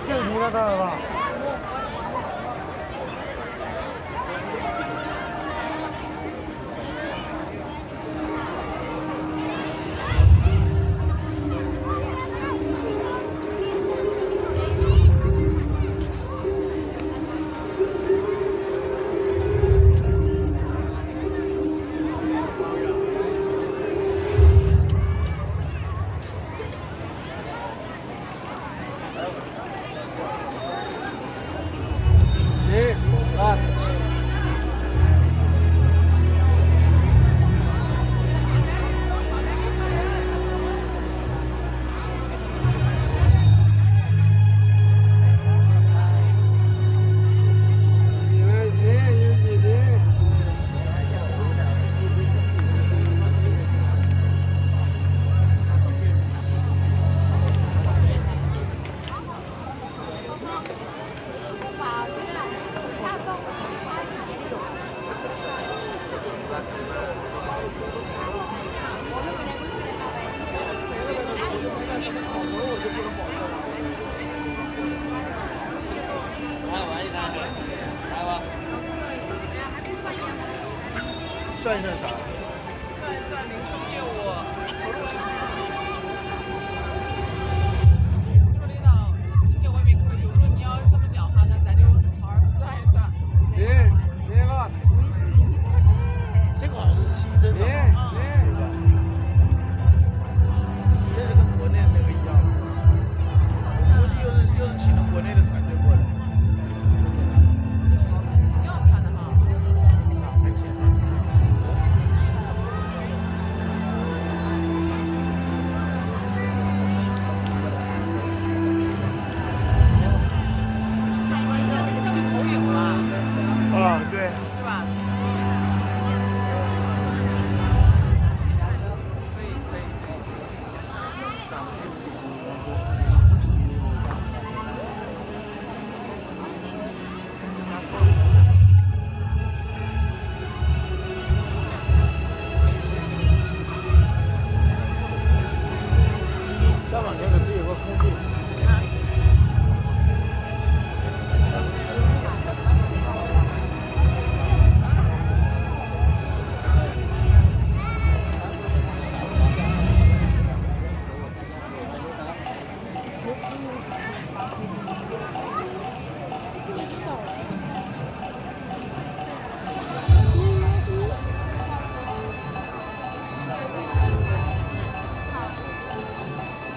秀皮了他了吧？算一算啥？算一算零售业务投入成本。这个领导给我也没客气，我说你要这么讲话，那咱就好好算一算。别了，这个好像是新增的，这是跟国内那个一样的，我估计又是请了国内的团队过来。挺好看的哈。还行。是投影吧？啊，对。是吧？可以。再往前可是有个空地。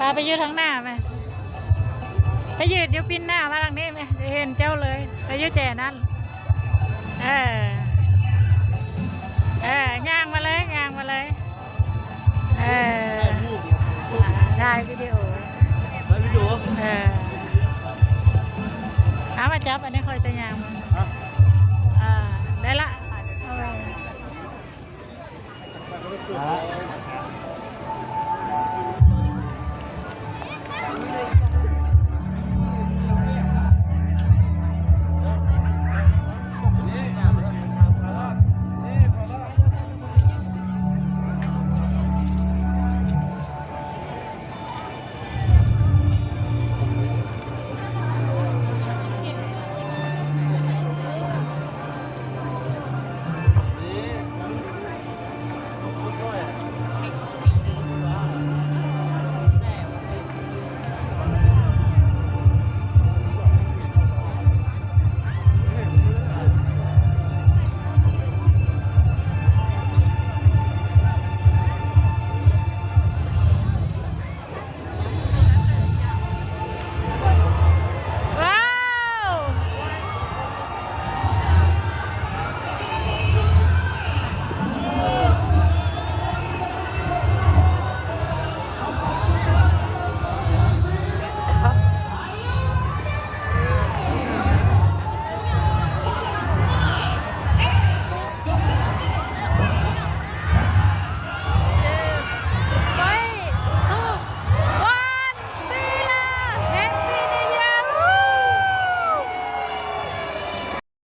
พาไปยืดทางหน้าไหมไปยืดเดี๋ยวปิ้นหน้ามาทางนี้ไหมจะเห็นเจ้าเลยไปยืดแจนั่นย่างมาเลยได้วิดีโอ 来啤酒。เอามาจับอันนี้คอยจะย่างมาได้ละเอาไป